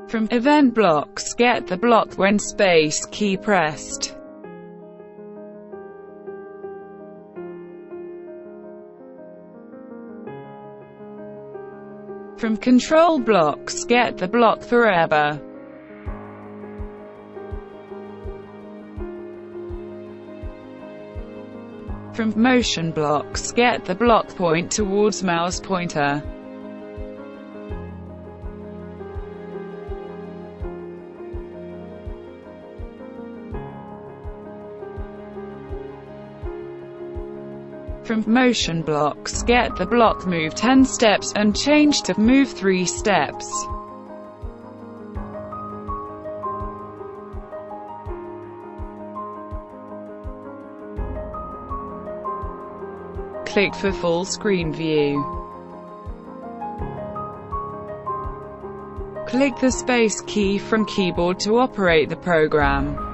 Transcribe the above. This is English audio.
From event blocks, get the block when space key pressed. From control blocks, get the block forever. From motion blocks, get the block point towards mouse pointer. From motion blocks, get the block move 10 steps and change to move 3 steps. Click for full screen view. Click the space key from keyboard to operate the program.